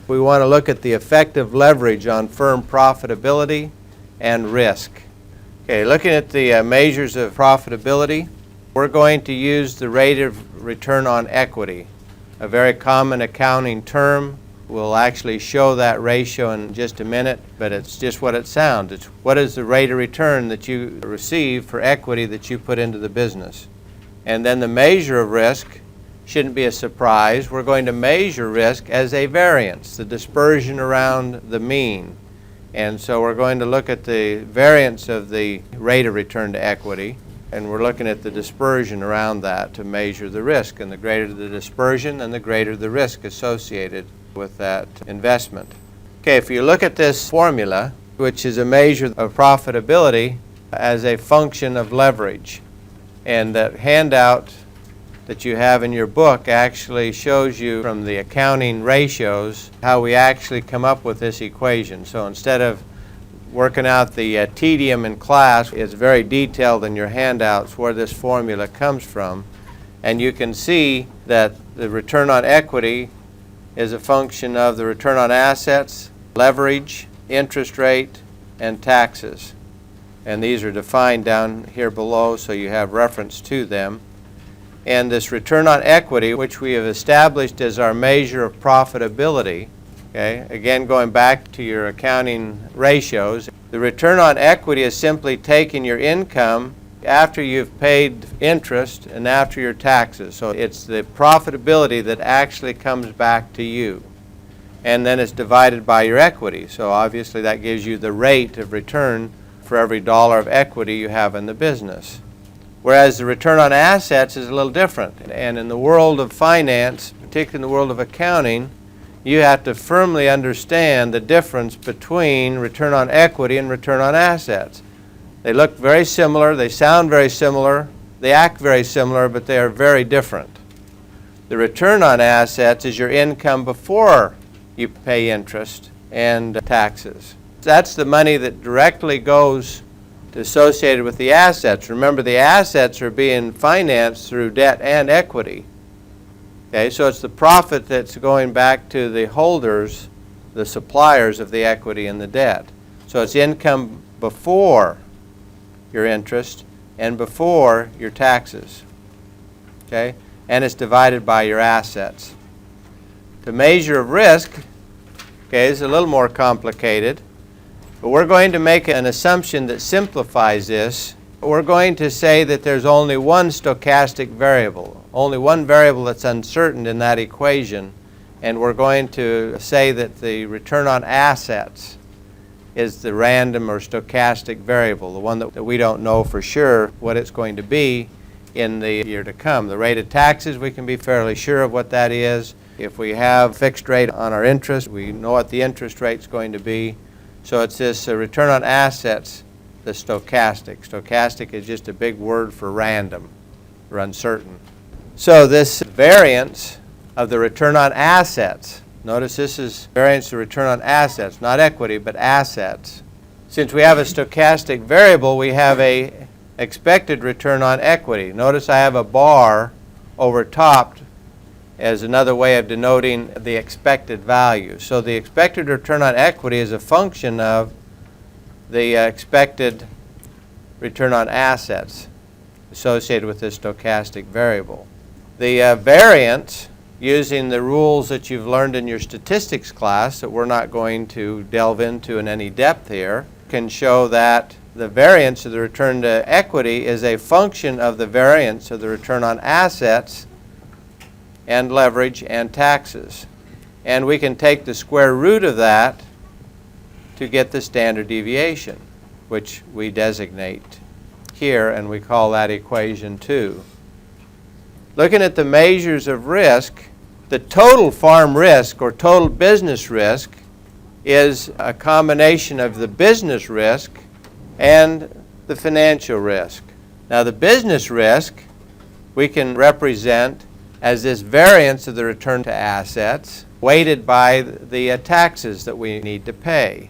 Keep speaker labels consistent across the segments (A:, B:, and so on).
A: we want to look at the effective leverage on firm profitability and risk. Okay, looking at the measures of profitability, we're going to use the rate of return on equity, a very common accounting term. We'll actually show that ratio in just a minute, but it's just what it sounds. It's what is the rate of return that you receive for equity that you put into the business. And then the measure of risk shouldn't be a surprise. We're going to measure risk as a variance, the dispersion around the mean. And so we're going to look at the variance of the rate of return to equity, and we're looking at the dispersion around that to measure the risk. And the greater the dispersion, and the greater the risk associated with that investment. Okay, if you look at this formula, which is a measure of profitability as a function of leverage, and that handout that you have in your book actually shows you from the accounting ratios how we actually come up with this equation. So instead of working out the tedium in class, it's very detailed in your handouts where this formula comes from. And you can see that the return on equity is a function of the return on assets, leverage, interest rate, and taxes. And these are defined down here below, so you have reference to them. And this return on equity, which we have established as our measure of profitability, okay, again going back to your accounting ratios, the return on equity is simply taking your income after you've paid interest and after your taxes. So it's the profitability that actually comes back to you. And then it's divided by your equity. So obviously that gives you the rate of return for every dollar of equity you have in the business. Whereas the return on assets is a little different. And in the world of finance, particularly in the world of accounting, you have to firmly understand the difference between return on equity and return on assets. They look very similar, they sound very similar, they act very similar, but they are very different. The return on assets is your income before you pay interest and taxes. That's the money that directly goes associated with the assets. Remember, the assets are being financed through debt and equity. Okay, so it's the profit that's going back to the holders, the suppliers of the equity and the debt. So it's income before your interest and before your taxes. Okay, and it's divided by your assets. The measure of risk, okay, is a little more complicated. But we're going to make an assumption that simplifies this. We're going to say that there's only one stochastic variable, only one variable that's uncertain in that equation, and we're going to say that the return on assets is the random or stochastic variable, the one that we don't know for sure what it's going to be in the year to come. The rate of taxes, we can be fairly sure of what that is. If we have fixed rate on our interest, we know what the interest rate's going to be. So it's this return on assets, the stochastic. Stochastic is just a big word for random or uncertain. So this variance of the return on assets, notice this is variance of return on assets, not equity, but assets. Since we have a stochastic variable, we have a expected return on equity. Notice I have a bar over top as another way of denoting the expected value. So the expected return on equity is a function of the expected return on assets associated with this stochastic variable. The variance, using the rules that you've learned in your statistics class that we're not going to delve into in any depth here, can show that the variance of the return to equity is a function of the variance of the return on assets and leverage and taxes. And we can take the square root of that to get the standard deviation, which we designate here, and we call that equation 2. Looking at the measures of risk, the total farm risk or total business risk is a combination of the business risk and the financial risk. Now the business risk we can represent as this variance of the return to assets weighted by the taxes that we need to pay.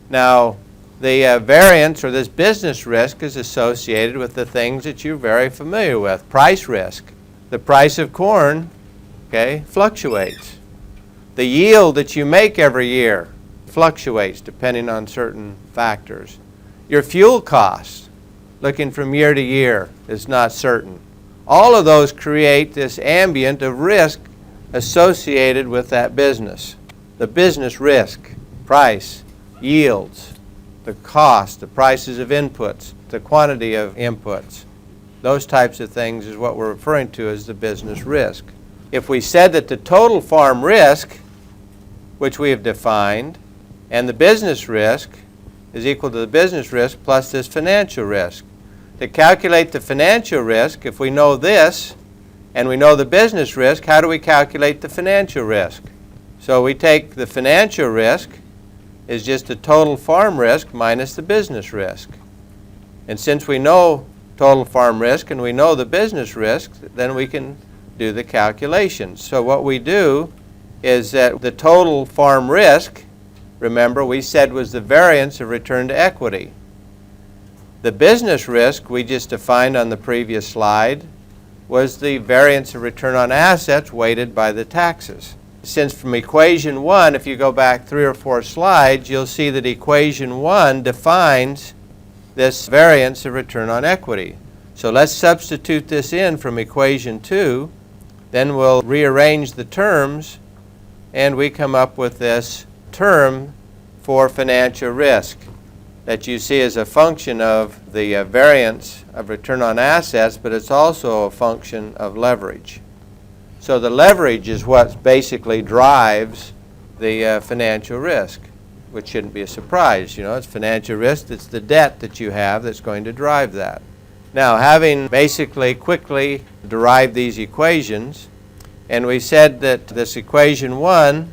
A: Now, the variance or this business risk is associated with the things that you're very familiar with. Price risk. The price of corn, okay, fluctuates. The yield that you make every year fluctuates depending on certain factors. Your fuel costs, looking from year to year, is not certain. All of those create this ambient of risk associated with that business. The business risk, price, yields, the cost, the prices of inputs, the quantity of inputs. Those types of things is what we're referring to as the business risk. If we said that the total farm risk, which we have defined, and the business risk is equal to the business risk plus this financial risk. To calculate the financial risk, if we know this and we know the business risk, how do we calculate the financial risk? So we take the financial risk is just the total farm risk minus the business risk. And since we know total farm risk and we know the business risk, then we can do the calculations. So what we do is that the total farm risk, remember, we said was the variance of return to equity. The business risk we just defined on the previous slide was the variance of return on assets weighted by the taxes. Since from equation 1, if you go back 3 or 4 slides, you'll see that equation 1 defines this variance of return on equity. So let's substitute this in from equation 2, then we'll rearrange the terms, and we come up with this term for financial risk that you see as a function of the variance of return on assets, but it's also a function of leverage. So the leverage is what basically drives the financial risk, which shouldn't be a surprise. You know, it's financial risk, it's the debt that you have that's going to drive that. Now, having basically quickly derived these equations, and we said that this equation 1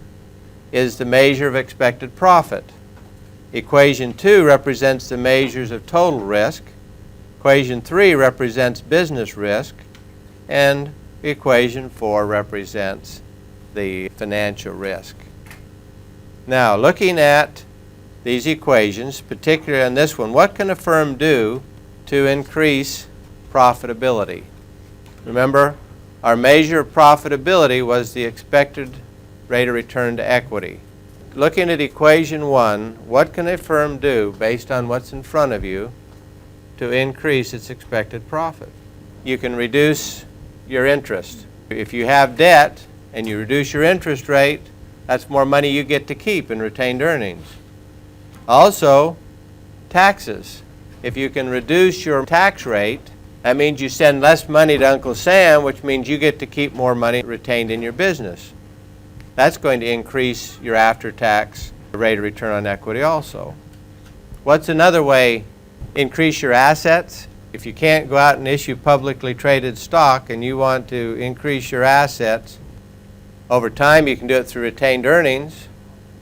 A: is the measure of expected profit. Equation 2 represents the measures of total risk. Equation 3 represents business risk. And equation 4 represents the financial risk. Now, looking at these equations, particularly on this one, what can a firm do to increase profitability? Remember, our measure of profitability was the expected rate of return to equity. Looking at equation 1, what can a firm do based on what's in front of you to increase its expected profit? You can reduce your interest. If you have debt and you reduce your interest rate, that's more money you get to keep in retained earnings. Also, taxes. If you can reduce your tax rate, that means you send less money to Uncle Sam, which means you get to keep more money retained in your business. That's going to increase your after-tax rate of return on equity also. What's another way? Increase your assets. If you can't go out and issue publicly traded stock and you want to increase your assets, over time you can do it through retained earnings.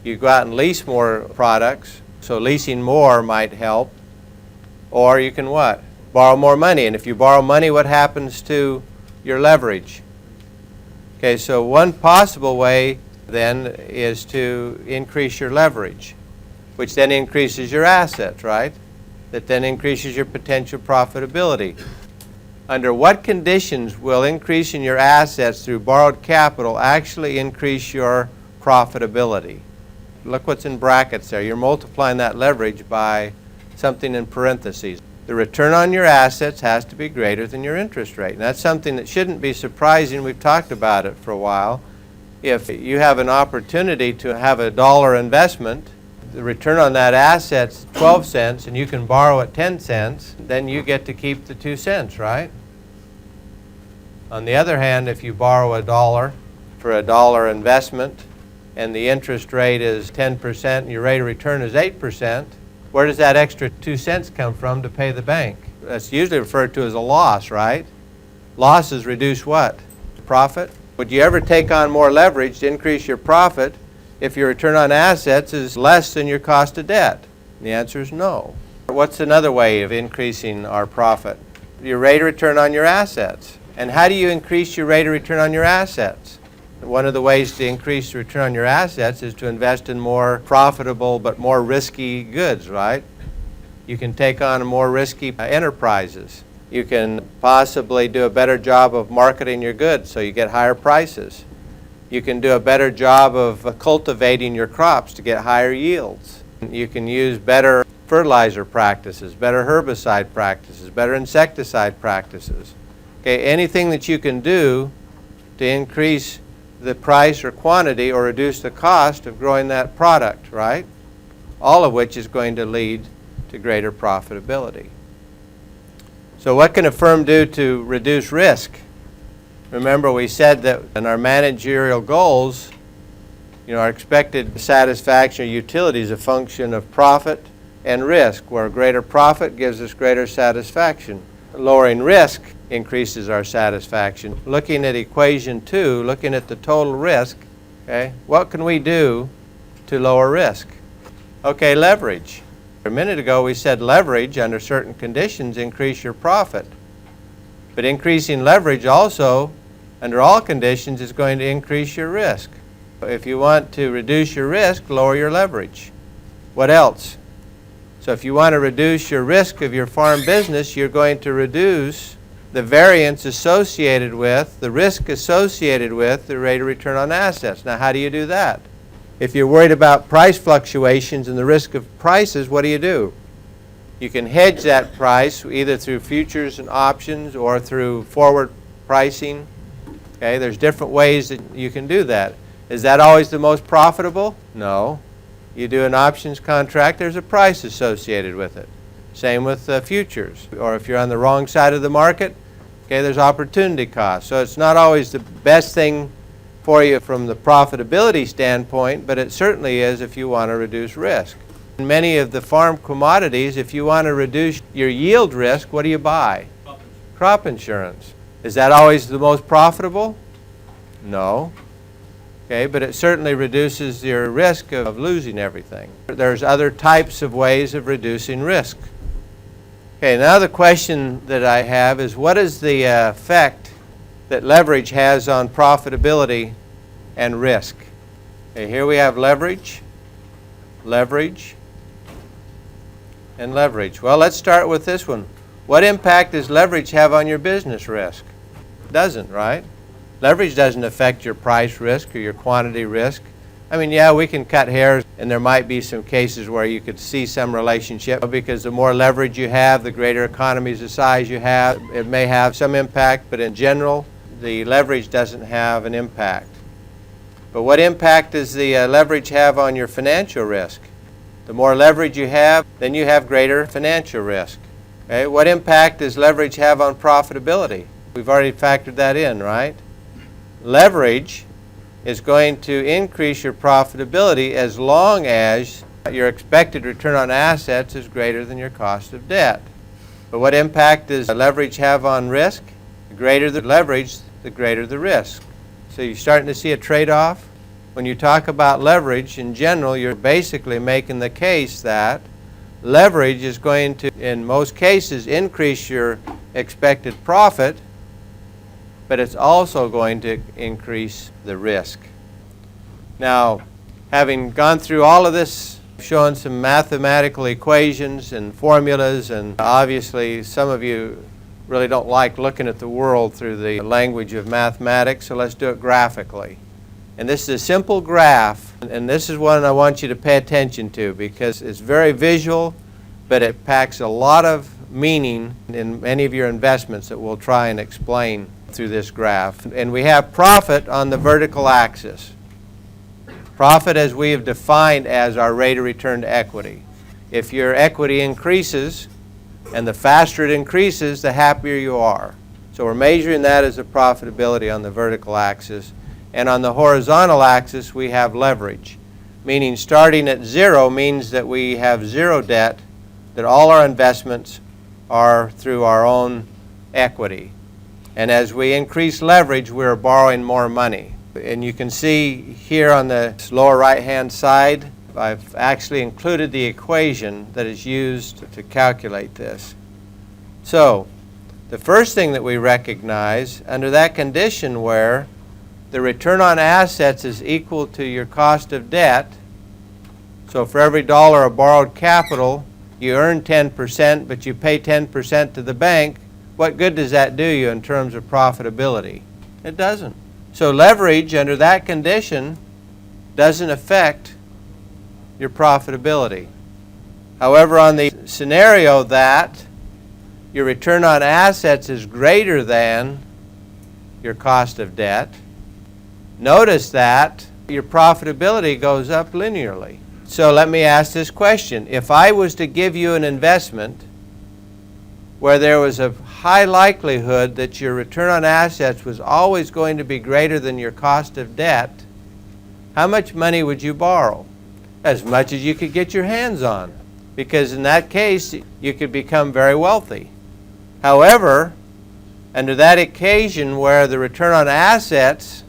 A: You go out and lease more products, so leasing more might help. Or you can what? Borrow more money. And if you borrow money, what happens to your leverage? Okay, so one possible way then is to increase your leverage, which then increases your assets, right? That then increases your potential profitability. Under what conditions will increasing your assets through borrowed capital actually increase your profitability? Look what's in brackets there. You're multiplying that leverage by something in parentheses. The return on your assets has to be greater than your interest rate. And that's something that shouldn't be surprising. We've talked about it for a while. If you have an opportunity to have a $1 investment, the return on that asset's 12 cents and you can borrow at 10 cents, then you get to keep the 2 cents, right? On the other hand, if you borrow $1 for a $1 investment and the interest rate is 10% and your rate of return is 8%, where does that extra 2 cents come from to pay the bank? That's usually referred to as a loss, right? Losses reduce what? Profit. Would you ever take on more leverage to increase your profit if your return on assets is less than your cost of debt? The answer is no. What's another way of increasing our profit? Your rate of return on your assets. And how do you increase your rate of return on your assets? One of the ways to increase the return on your assets is to invest in more profitable but more risky goods, right? You can take on more risky enterprises. You can possibly do a better job of marketing your goods so you get higher prices. You can do a better job of cultivating your crops to get higher yields. You can use better fertilizer practices, better herbicide practices, better insecticide practices. Okay, anything that you can do to increase the price or quantity or reduce the cost of growing that product, right? All of which is going to lead to greater profitability. So what can a firm do to reduce risk? Remember, we said that in our managerial goals, our expected satisfaction or utility is a function of profit and risk, where greater profit gives us greater satisfaction. Lowering risk increases our satisfaction. Looking at equation 2, looking at the total risk, okay, what can we do to lower risk? Okay, leverage. A minute ago we said leverage under certain conditions increase your profit. But increasing leverage also, under all conditions, is going to increase your risk. If you want to reduce your risk, lower your leverage. What else? So if you want to reduce your risk of your farm business, you're going to reduce the variance associated with, the risk associated with the rate of return on assets. Now, how do you do that? If you're worried about price fluctuations and the risk of prices, what do? You can hedge that price either through futures and options or through forward pricing. Okay, there's different ways that you can do that. Is that always the most profitable? No. You do an options contract, there's a price associated with it. Same with futures. Or if you're on the wrong side of the market, okay, there's opportunity cost. So it's not always the best thing for you from the profitability standpoint, but it certainly is if you want to reduce risk. In many of the farm commodities, if you want to reduce your yield risk, what do you buy? Crop insurance. Is that always the most profitable? No. Okay, but it certainly reduces your risk of losing everything. There's other types of ways of reducing risk. Okay, now the question that I have is, what is the effect that leverage has on profitability and risk? Okay, here we have leverage, leverage, and leverage. Well, let's start with this one. What impact does leverage have on your business risk? It doesn't, right? Leverage doesn't affect your price risk or your quantity risk. I mean, yeah, we can cut hairs, and there might be some cases where you could see some relationship, because the more leverage you have, the greater economies of size you have. It may have some impact, but in general, the leverage doesn't have an impact. But what impact does the leverage have on your financial risk? The more leverage you have, then you have greater financial risk. Okay? What impact does leverage have on profitability? We've already factored that in, right? Leverage is going to increase your profitability as long as your expected return on assets is greater than your cost of debt. But what impact does leverage have on risk? The greater the leverage, the greater the risk. So you're starting to see a trade-off. When you talk about leverage in general, you're basically making the case that leverage is going to, in most cases, increase your expected profit, but it's also going to increase the risk. Now, having gone through all of this, showing some mathematical equations and formulas, and obviously some of you really don't like looking at the world through the language of mathematics, so let's do it graphically. And this is a simple graph, and this is one I want you to pay attention to because it's very visual, but it packs a lot of meaning in many of your investments that we'll try and explain through this graph. And we have profit on the vertical axis. Profit, as we have defined, as our rate of return to equity. If your equity increases, and the faster it increases, the happier you are. So we're measuring that as a profitability on the vertical axis. And on the horizontal axis, we have leverage, meaning starting at zero means that we have zero debt, that all our investments are through our own equity. And as we increase leverage, we're borrowing more money. And you can see here on the lower right-hand side, I've actually included the equation that is used to calculate this. So, the first thing that we recognize, under that condition where the return on assets is equal to your cost of debt, so for every dollar of borrowed capital, you earn 10%, but you pay 10% to the bank, what good does that do you in terms of profitability? It doesn't. So leverage under that condition doesn't affect your profitability. However, on the scenario that your return on assets is greater than your cost of debt, notice that your profitability goes up linearly. So let me ask this question. If I was to give you an investment where there was a high likelihood that your return on assets was always going to be greater than your cost of debt, how much money would you borrow? As much as you could get your hands on, because in that case you could become very wealthy. However, under that occasion where the return on assets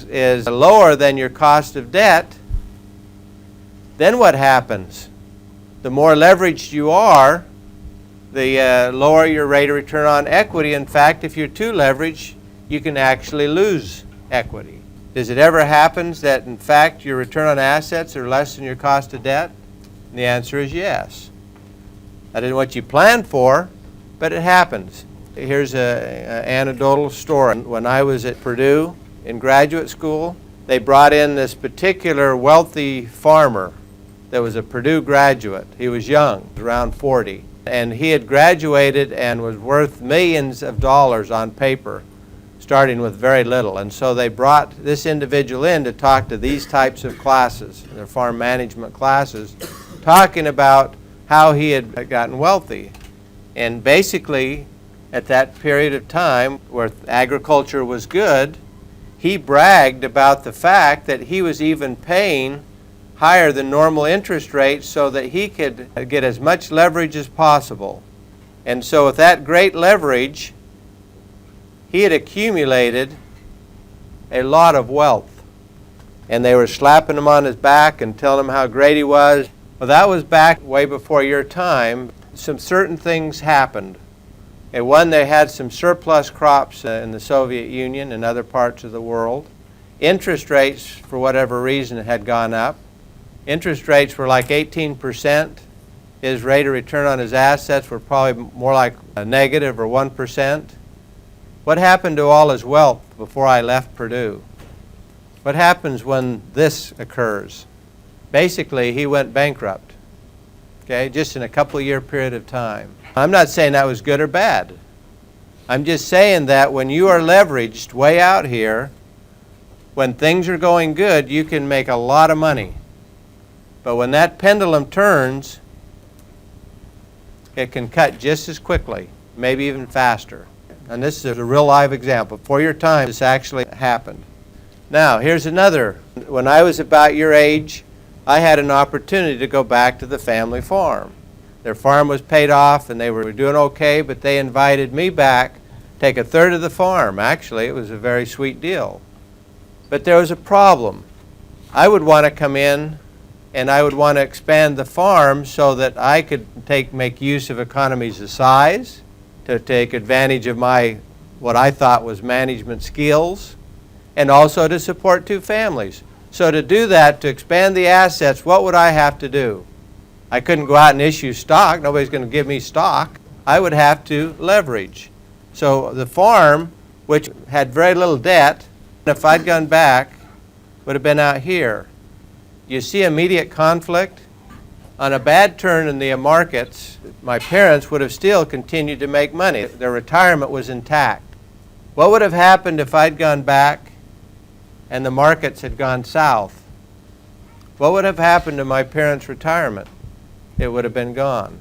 A: is lower than your cost of debt, then what happens? The more leveraged you are, the lower your rate of return on equity. In fact, if you're too leveraged, you can actually lose equity. Does it ever happen that, in fact, your return on assets are less than your cost of debt? And the answer is yes. That isn't what you planned for, but it happens. Here's an anecdotal story. When I was at Purdue in graduate school, they brought in this particular wealthy farmer that was a Purdue graduate. He was young, around 40. And he had graduated and was worth millions of dollars on paper, starting with very little. And so they brought this individual in to talk to these types of classes, their farm management classes, talking about how he had gotten wealthy. And basically, at that period of time where agriculture was good, he bragged about the fact that he was even paying higher than normal interest rates so that he could get as much leverage as possible. And so with that great leverage, he had accumulated a lot of wealth. And they were slapping him on his back and telling him how great he was. Well, that was back way before your time. Some certain things happened. And one, they had some surplus crops in the Soviet Union and other parts of the world. Interest rates, for whatever reason, had gone up. Interest rates were like 18%. His rate of return on his assets were probably more like a negative or 1%. What happened to all his wealth before I left Purdue? What happens when this occurs? Basically, he went bankrupt, okay, just in a couple-year period of time. I'm not saying that was good or bad. I'm just saying that when you are leveraged way out here, when things are going good, you can make a lot of money. But when that pendulum turns, it can cut just as quickly, maybe even faster. And this is a real live example. For your time, this actually happened. Now, here's another. When I was about your age, I had an opportunity to go back to the family farm. Their farm was paid off and they were doing okay, but they invited me back, take a third of the farm. Actually, it was a very sweet deal. But there was a problem. I would want to come in and I would want to expand the farm so that I could make use of economies of size, to take advantage of my, what I thought was management skills, and also to support two families. So to do that, to expand the assets, what would I have to do? I couldn't go out and issue stock. Nobody's going to give me stock. I would have to leverage. So the farm, which had very little debt, if I'd gone back, would have been out here. You see immediate conflict? On a bad turn in the markets, my parents would have still continued to make money. Their retirement was intact. What would have happened if I'd gone back and the markets had gone south? What would have happened to my parents' retirement? It would have been gone.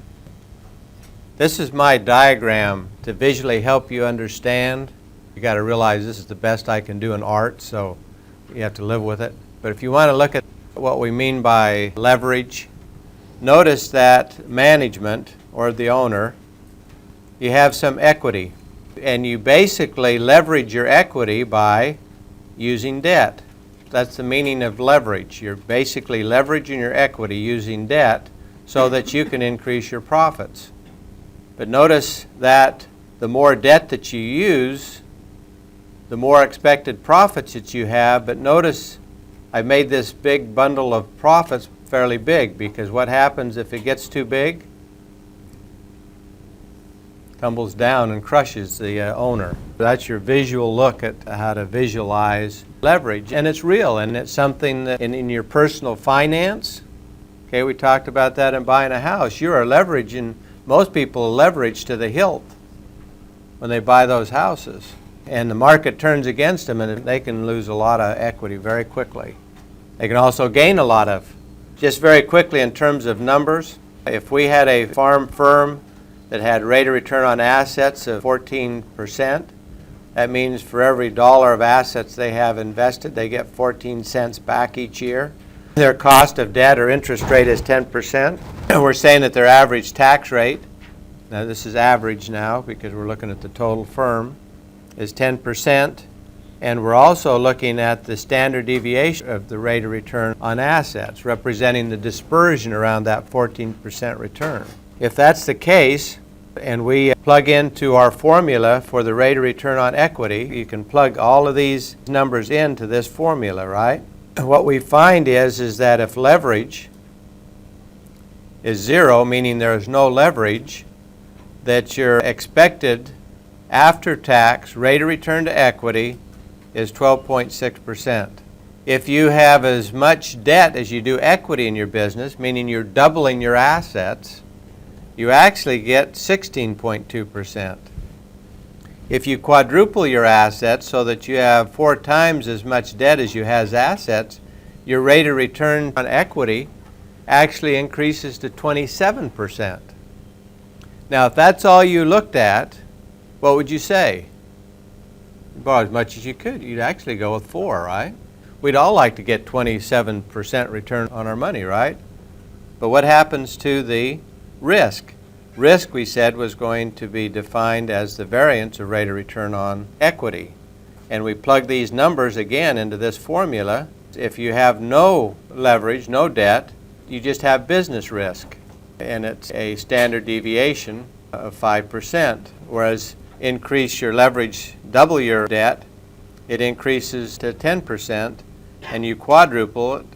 A: This is my diagram to visually help you understand. You got to realize this is the best I can do in art, so you have to live with it. But if you want to look at what we mean by leverage, notice that management, or the owner, you have some equity. And you basically leverage your equity by using debt. That's the meaning of leverage. You're basically leveraging your equity using debt so that you can increase your profits. But notice that the more debt that you use, the more expected profits that you have. But notice I've made this big bundle of profits fairly big, because what happens if it gets too big? tumbles down and crushes the owner. That's your visual look at how to visualize leverage. And it's real, and it's something that in your personal finance, okay, we talked about that in buying a house. You are leveraging, most people are leveraged to the hilt when they buy those houses. And the market turns against them, and they can lose a lot of equity very quickly. They can also gain a lot of. Just very quickly in terms of numbers, if we had a farm firm that had rate of return on assets of 14%, that means for every dollar of assets they have invested, they get 14 cents back each year. Their cost of debt or interest rate is 10%. And we're saying that their average tax rate, now this is average now because we're looking at the total firm, is 10%. And we're also looking at the standard deviation of the rate of return on assets, representing the dispersion around that 14% return. If that's the case, and we plug into our formula for the rate of return on equity, you can plug all of these numbers into this formula, right? What we find is that if leverage is 0, meaning there is no leverage, that your expected after-tax rate of return to equity is 12.6%. If you have as much debt as you do equity in your business, meaning you're doubling your assets, you actually get 16.2%. If you quadruple your assets so that you have 4 times as much debt as you have assets, your rate of return on equity actually increases to 27%. Now, if that's all you looked at, what would you say? You borrow as much as you could. You'd actually go with 4, right? We'd all like to get 27% return on our money, right? But what happens to the risk? Risk, we said, was going to be defined as the variance of rate of return on equity. And we plug these numbers again into this formula. If you have no leverage, no debt, you just have business risk. And it's a standard deviation of 5%. Whereas increase your leverage, double your debt, it increases to 10%. And you quadruple it,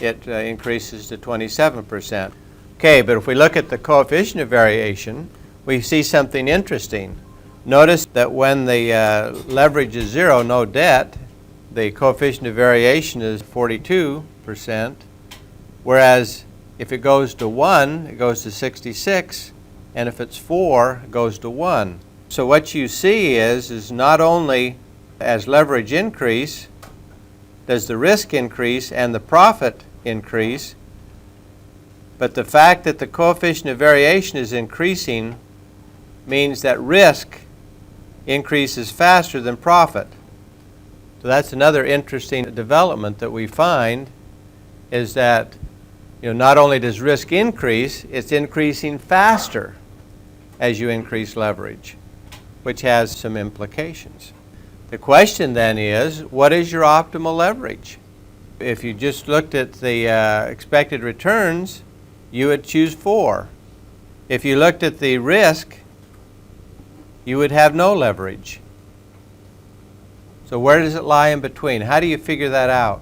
A: it increases to 27%. Okay, but if we look at the coefficient of variation, we see something interesting. Notice that when the leverage is 0, no debt, the coefficient of variation is 42%, whereas if it goes to 1, it goes to 66, and if it's 4, it goes to 1. So what you see is not only as leverage increase, does the risk increase and the profit increase, but the fact that the coefficient of variation is increasing means that risk increases faster than profit. So that's another interesting development that we find, is that not only does risk increase, it's increasing faster as you increase leverage, which has some implications. The question then is, what is your optimal leverage? If you just looked at the expected returns, you would choose 4. If you looked at the risk, you would have no leverage. So where does it lie in between? How do you figure that out?